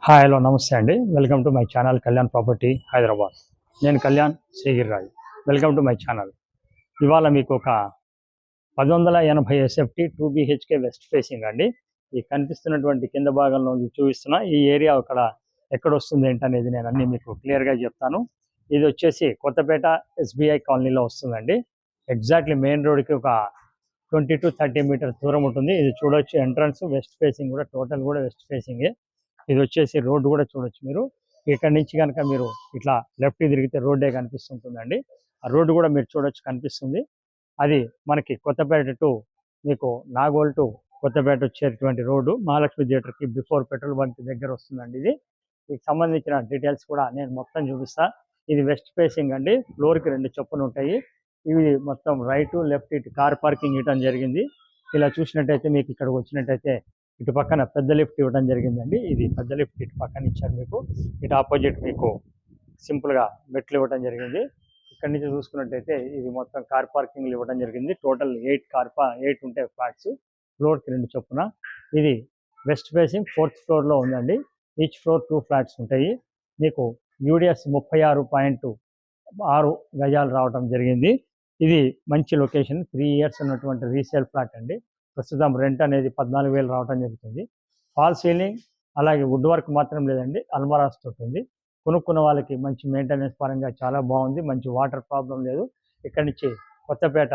Hi hello నమస్తే అండి. Welcome to my channel Kalyan property Hyderabad. నేను Kalyan Srigiriraju. Welcome to my channel. ఇవాళ మీకు ఒక 1180 ఎస్ఎఫ్టీ 2 BHK వెస్ట్ ఫేసింగ్ అండి. ఈ కనిపిస్తున్నటువంటి కింద భాగంలో చూపిస్తున్న ఈ ఏరియా అక్కడ ఎక్కడ వస్తుంది ఏంటనేది నేను అన్నీ మీకు క్లియర్గా చెప్తాను. ఇది వచ్చేసి కొత్తపేట SBI కాలనీలో వస్తుందండి. ఎగ్జాక్ట్లీ మెయిన్ రోడ్కి ఒక 20 to 30 మీటర్స్ దూరం ఉంటుంది. ఇది చూడొచ్చు, ఎంట్రన్స్ వెస్ట్ ఫేసింగ్ కూడా టోటల్ కూడా వెస్ట్ ఫేసింగే. ఇది వచ్చేసి రోడ్డు కూడా చూడొచ్చు మీరు. ఇక్కడ నుంచి కనుక మీరు ఇట్లా లెఫ్ట్ తిరిగితే రోడ్డే కనిపిస్తుంటుందండి. ఆ రోడ్డు కూడా మీరు చూడొచ్చు, కనిపిస్తుంది. అది మనకి కొత్తపేట టు మీకు నాగోల్ టు కొత్తపేట వచ్చేటువంటి రోడ్డు మహాలక్ష్మి థియేటర్కి బిఫోర్ పెట్రోల్ బంక్ దగ్గర వస్తుందండి. దీనికి సంబంధించిన డీటెయిల్స్ కూడా నేను మొత్తం చూపిస్తా. ఇది వెస్ట్ ఫేసింగ్ అండి. ఫ్లోర్కి 2 చొప్పులు ఉంటాయి. ఇవి మొత్తం రైట్ లెఫ్ట్ ఇటు కార్ పార్కింగ్ ఇవ్వడం జరిగింది. ఇలా చూసినట్టయితే మీకు ఇక్కడికి వచ్చినట్టయితే ఇటు పక్కన పెద్ద లిఫ్ట్ ఇవ్వడం జరిగిందండి. ఇది పెద్ద లిఫ్ట్ ఇటు పక్కన ఇచ్చారు మీకు. ఇటు ఆపోజిట్ మీకు సింపుల్గా మెట్లు ఇవ్వడం జరిగింది. ఇక్కడ నుంచి చూసుకున్నట్టయితే ఇది మొత్తం కార్ పార్కింగ్లు ఇవ్వడం జరిగింది. టోటల్ 8 ఉంటాయి ఫ్లాట్స్, ఫ్లోర్కి 2 చొప్పున. ఇది వెస్ట్ ఫేసింగ్ 4th ఫ్లోర్లో ఉందండి. ఈచ్ ఫ్లోర్ 2 ఫ్లాట్స్ ఉంటాయి. మీకు UDS 36.6 గజాలు రావడం జరిగింది. ఇది మంచి లొకేషన్, 3 years ఉన్నటువంటి రీసేల్ ఫ్లాట్ అండి. ప్రస్తుతం రెంట్ అనేది 14,000 రావడం జరుగుతుంది. ఫాల్ సీలింగ్ అలాగే వుడ్ వర్క్ మాత్రం లేదండి, అల్మరాస్ తోటి ఉంది. కొనుక్కున్న వాళ్ళకి మంచి మెయింటెనెన్స్ పరంగా చాలా బాగుంది. మంచి వాటర్ ప్రాబ్లం లేదు. ఇక్కడి నుంచి కొత్తపేట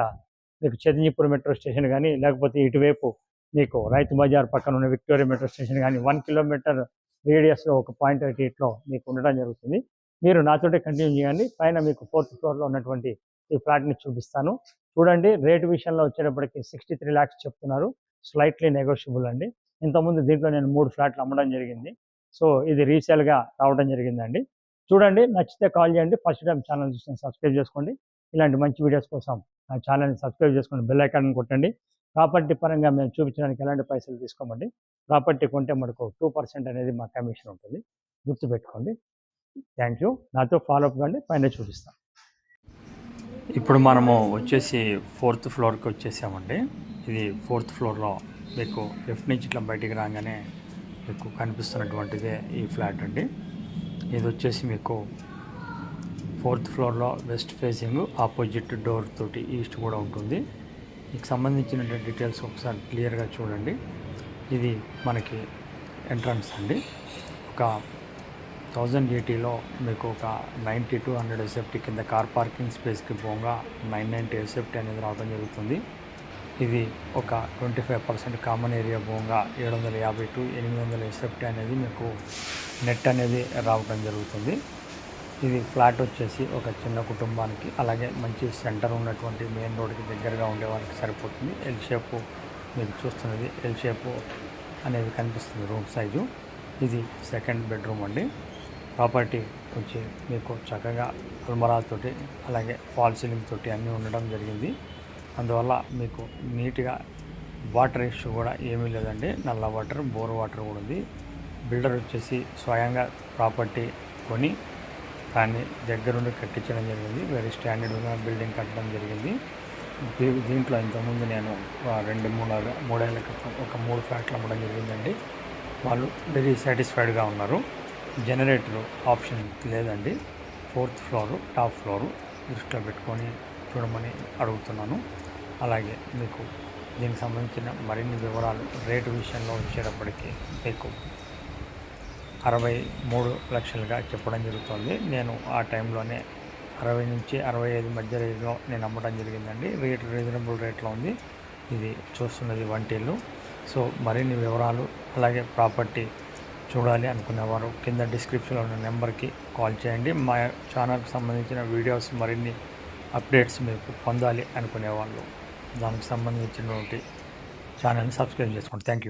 మీకు చదింజీపూర్ మెట్రో స్టేషన్ కానీ, లేకపోతే ఇటువైపు మీకు రైతు బజార్ పక్కన ఉన్న విక్టోరియా మెట్రో స్టేషన్ కానీ 1 కిలోమీటర్ రేడియస్లో ఒక 0.88లో మీకు ఉండడం జరుగుతుంది. మీరు నాతోటే కంటిన్యూ చేయండి. పైన మీకు 4th ఫ్లోర్లో ఉన్నటువంటి ఈ ఫ్లాట్ని చూపిస్తాను. చూడండి, రేటు విషయంలో వచ్చేటప్పటికి 63 lakhs చెప్తున్నారు. స్లైట్లీ నెగోషియబుల్ అండి. ఇంతకుముందు దీంట్లో నేను 3 ఫ్లాట్లు అమ్మడం జరిగింది. సో ఇది రీసేల్గా రావడం జరిగిందండి. చూడండి, నచ్చితే కాల్ చేయండి. ఫస్ట్ టైం ఛానల్ చూసి సబ్స్క్రైబ్ చేసుకోండి. ఇలాంటి మంచి వీడియోస్ కోసం నా ఛానల్ని సబ్స్క్రైబ్ చేసుకోండి, బెల్ ఐకాన్ కొట్టండి. ప్రాపర్టీ పరంగా మేము చూపించడానికి ఎలాంటి పైసలు తీసుకోమండి. ప్రాపర్టీ కొంటే మనకు 2% అనేది మా కమిషన్ ఉంటుంది, గుర్తుపెట్టుకోండి. Thank you. నాతో ఫాలోఅప్ కండి, పైన చూపిస్తాను. ఇప్పుడు మనము వచ్చేసి 4th ఫ్లోర్కి వచ్చేసామండి. ఇది 4th ఫ్లోర్లో మీకు లెఫ్ట్ నుంచి ఇట్లా బయటికి రాగానే మీకు కనిపిస్తున్నటువంటిదే ఈ ఫ్లాట్ అండి. ఇది వచ్చేసి మీకు 4th ఫ్లోర్లో వెస్ట్ ఫేసింగ్, ఆపోజిట్ డోర్ తోటి ఈస్ట్ కూడా ఉంటుంది. మీకు సంబంధించిన డీటెయిల్స్ ఒకసారి క్లియర్గా చూడండి. ఇది మనకి ఎంట్రన్స్ అండి. ఒక 1080లో మీకు ఒక 90 to 100 ఎస్ఎఫ్టీ కింద కార్ పార్కింగ్ స్పేస్కి పోగా 990 ఎస్ఎఫ్టీ అనేది రావడం జరుగుతుంది. ఇది ఒక 25% కామన్ ఏరియా పోగా 750 to 800 ఎస్ఎఫ్టీ అనేది మీకు నెట్ అనేది రావడం జరుగుతుంది. ఇది ఫ్లాట్ వచ్చేసి ఒక చిన్న కుటుంబానికి, అలాగే మంచి సెంటర్ ఉన్నటువంటి మెయిన్ రోడ్కి దగ్గరగా ఉండే వాళ్ళకి సరిపోతుంది. ఎల్ షేపు మీరు చూస్తున్నది ఎల్ షేపు అనేది కనిపిస్తుంది రూమ్ సైజు. ఇది 2nd బెడ్రూమ్ అండి. ప్రాపర్టీ వచ్చి మీకు చక్కగా అల్మరాతోటి అలాగే ఫాల్ సీలింగ్ తోటి అన్నీ ఉండడం జరిగింది. అందువల్ల మీకు నీట్గా వాటర్ ఇష్యూ కూడా ఏమీ లేదండి. నల్ల వాటర్, బోర్ వాటర్ కూడా ఉంది. బిల్డర్ వచ్చేసి స్వయంగా ప్రాపర్టీ కొని దాన్ని దగ్గరుండి కట్టించడం జరిగింది. వెరీ స్టాండర్డ్గా బిల్డింగ్ కట్టడం జరిగింది. దీంట్లో ఇంతకుముందు నేను 2-3 ఏళ్ళ క్రితం ఒక 3 ఫ్లాట్లు అమ్మడం జరిగిందండి. వాళ్ళు వెరీ సాటిస్ఫైడ్గా ఉన్నారు. జనరేటర్ ఆప్షన్ లేదండి. 4th ఫ్లోరు టాప్ ఫ్లోరు దృష్టిలో పెట్టుకొని చూడమని అడుగుతున్నాను. అలాగే మీకు దీనికి సంబంధించిన మరిన్ని వివరాలు రేటు విషయంలో వచ్చేటప్పటికి మీకు 63 లక్షలుగా చెప్పడం జరుగుతుంది. నేను ఆ టైంలోనే 60 నుంచి 65 మధ్య రేట్లో నేను అమ్మడం జరిగిందండి. రేట్ రీజనబుల్ రేట్లో ఉంది. ఇది చూస్తున్నది వంటిల్లు. సో మరిన్ని వివరాలు అలాగే ప్రాపర్టీ చూడాలి అనుకునేవారు కింద డిస్క్రిప్షన్లో ఉన్న నెంబర్కి కాల్ చేయండి. మా ఛానల్కి సంబంధించిన వీడియోస్ మరిన్ని అప్డేట్స్ మీకు పొందాలి అనుకునేవాళ్ళు దానికి సంబంధించినటువంటి ఛానల్ని సబ్స్క్రైబ్ చేసుకోండి. Thank you.